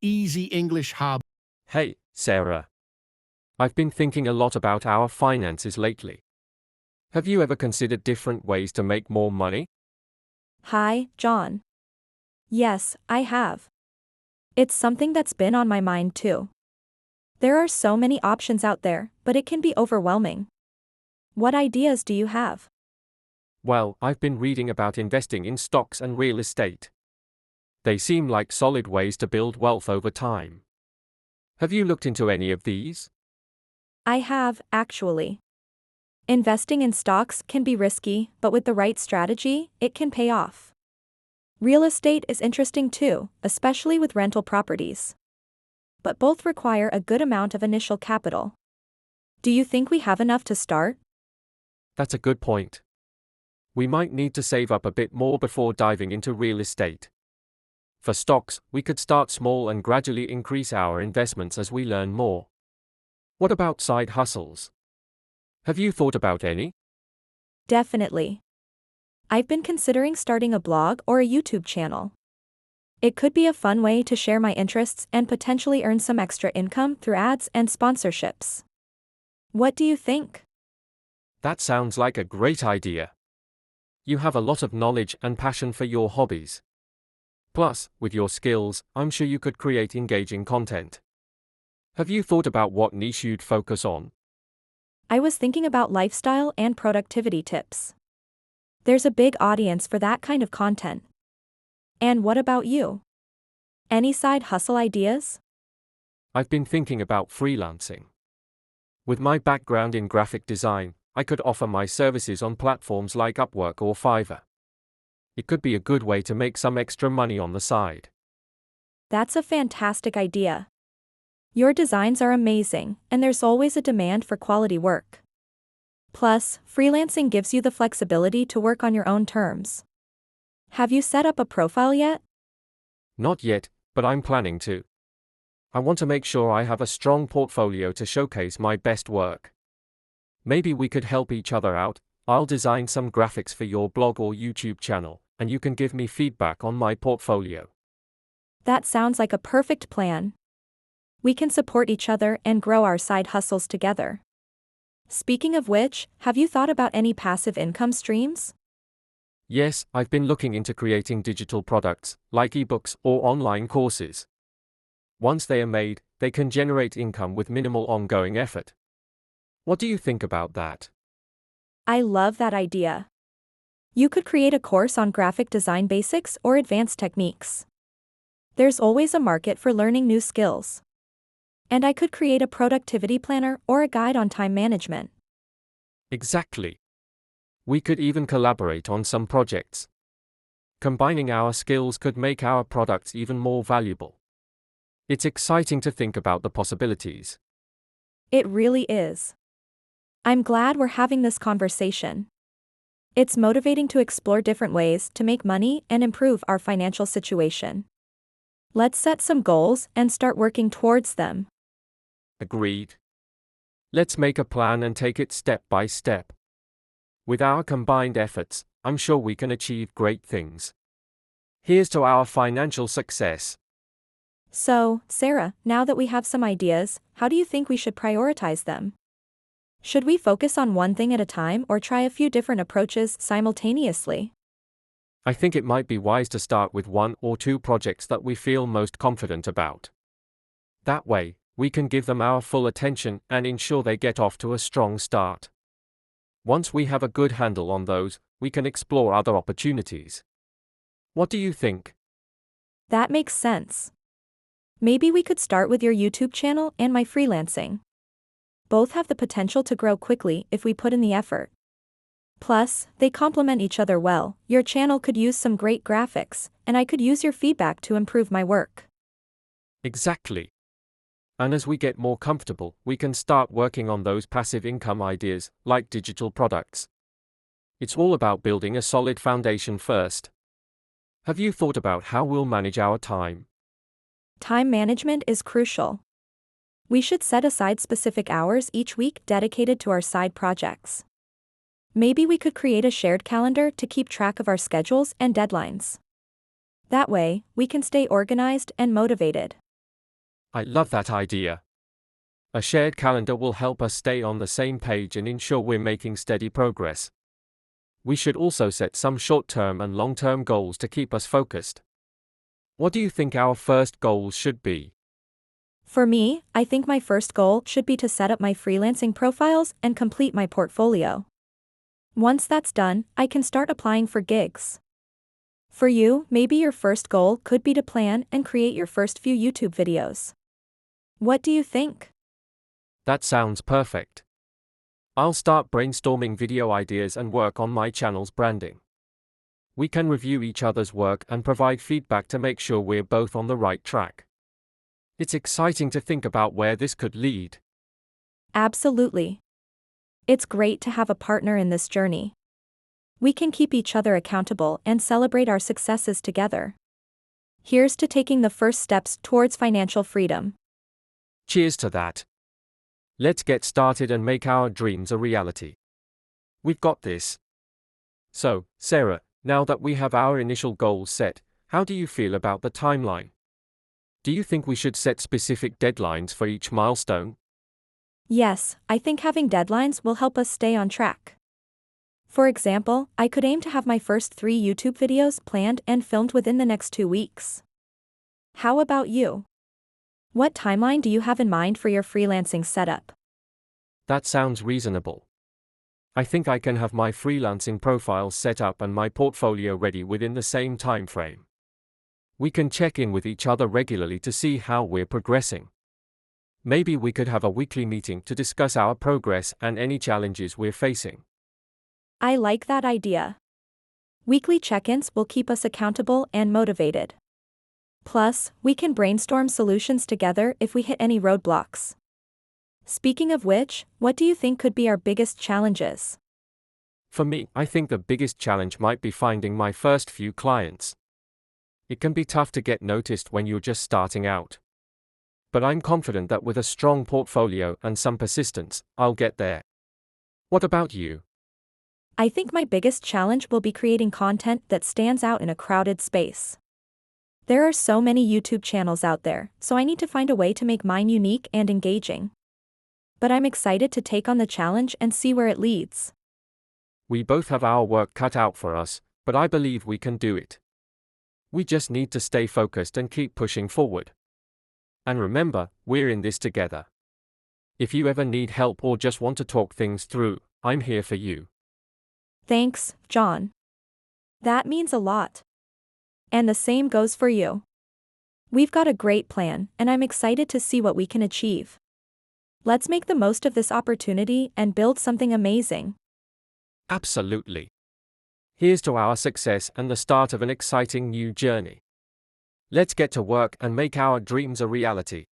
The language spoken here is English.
Easy English Hub. Hey, Sarah. I've been thinking a lot about our finances lately. Have you ever considered different ways to make more money? Hi, John. Yes, I have. It's something that's been on my mind too. There are so many options out there, but it can be overwhelming. What ideas do you have? Well, I've been reading about investing in stocks and real estate. They seem like solid ways to build wealth over time. Have you looked into any of these? I have, actually. Investing in stocks can be risky, but with the right strategy, it can pay off. Real estate is interesting too, especially with rental properties. But both require a good amount of initial capital. Do you think we have enough to start? That's a good point. We might need to save up a bit more before diving into real estate. For stocks, we could start small and gradually increase our investments as we learn more. What about side hustles? Have you thought about any? Definitely. I've been considering starting a blog or a YouTube channel. It could be a fun way to share my interests and potentially earn some extra income through ads and sponsorships. What do you think? That sounds like a great idea. You have a lot of knowledge and passion for your hobbies. Plus, with your skills, I'm sure you could create engaging content. Have you thought about what niche you'd focus on? I was thinking about lifestyle and productivity tips. There's a big audience for that kind of content. And what about you? Any side hustle ideas? I've been thinking about freelancing. With my background in graphic design, I could offer my services on platforms like Upwork or Fiverr. It could be a good way to make some extra money on the side. That's a fantastic idea. Your designs are amazing, and there's always a demand for quality work. Plus, freelancing gives you the flexibility to work on your own terms. Have you set up a profile yet? Not yet, but I'm planning to. I want to make sure I have a strong portfolio to showcase my best work. Maybe we could help each other out. I'll design some graphics for your blog or YouTube channel, and you can give me feedback on my portfolio. That sounds like a perfect plan. We can support each other and grow our side hustles together. Speaking of which, have you thought about any passive income streams? Yes, I've been looking into creating digital products, like ebooks or online courses. Once they are made, they can generate income with minimal ongoing effort. What do you think about that? I love that idea. You could create a course on graphic design basics or advanced techniques. There's always a market for learning new skills. And I could create a productivity planner or a guide on time management. Exactly. We could even collaborate on some projects. Combining our skills could make our products even more valuable. It's exciting to think about the possibilities. It really is. I'm glad we're having this conversation. It's motivating to explore different ways to make money and improve our financial situation. Let's set some goals and start working towards them. Agreed. Let's make a plan and take it step by step. With our combined efforts, I'm sure we can achieve great things. Here's to our financial success. So, Sarah, now that we have some ideas, how do you think we should prioritize them? Should we focus on one thing at a time or try a few different approaches simultaneously? I think it might be wise to start with one or two projects that we feel most confident about. That way, we can give them our full attention and ensure they get off to a strong start. Once we have a good handle on those, we can explore other opportunities. What do you think? That makes sense. Maybe we could start with your YouTube channel and my freelancing. Both have the potential to grow quickly if we put in the effort. Plus, they complement each other well. Your channel could use some great graphics, and I could use your feedback to improve my work. Exactly. And as we get more comfortable, we can start working on those passive income ideas, like digital products. It's all about building a solid foundation first. Have you thought about how we'll manage our time? Time management is crucial. We should set aside specific hours each week dedicated to our side projects. Maybe we could create a shared calendar to keep track of our schedules and deadlines. That way, we can stay organized and motivated. I love that idea. A shared calendar will help us stay on the same page and ensure we're making steady progress. We should also set some short-term and long-term goals to keep us focused. What do you think our first goals should be? For me, I think my first goal should be to set up my freelancing profiles and complete my portfolio. Once that's done, I can start applying for gigs. For you, maybe your first goal could be to plan and create your first few YouTube videos. What do you think? That sounds perfect. I'll start brainstorming video ideas and work on my channel's branding. We can review each other's work and provide feedback to make sure we're both on the right track. It's exciting to think about where this could lead. Absolutely. It's great to have a partner in this journey. We can keep each other accountable and celebrate our successes together. Here's to taking the first steps towards financial freedom. Cheers to that. Let's get started and make our dreams a reality. We've got this. So, Sarah, now that we have our initial goals set, how do you feel about the timeline? Do you think we should set specific deadlines for each milestone? Yes, I think having deadlines will help us stay on track. For example, I could aim to have my first 3 YouTube videos planned and filmed within the next 2 weeks. How about you? What timeline do you have in mind for your freelancing setup? That sounds reasonable. I think I can have my freelancing profile set up and my portfolio ready within the same time frame. We can check in with each other regularly to see how we're progressing. Maybe we could have a weekly meeting to discuss our progress and any challenges we're facing. I like that idea. Weekly check-ins will keep us accountable and motivated. Plus, we can brainstorm solutions together if we hit any roadblocks. Speaking of which, what do you think could be our biggest challenges? For me, I think the biggest challenge might be finding my first few clients. It can be tough to get noticed when you're just starting out. But I'm confident that with a strong portfolio and some persistence, I'll get there. What about you? I think my biggest challenge will be creating content that stands out in a crowded space. There are so many YouTube channels out there, so I need to find a way to make mine unique and engaging. But I'm excited to take on the challenge and see where it leads. We both have our work cut out for us, but I believe we can do it. We just need to stay focused and keep pushing forward. And remember, we're in this together. If you ever need help or just want to talk things through, I'm here for you. Thanks, John. That means a lot. And the same goes for you. We've got a great plan, and I'm excited to see what we can achieve. Let's make the most of this opportunity and build something amazing. Absolutely. Here's to our success and the start of an exciting new journey. Let's get to work and make our dreams a reality.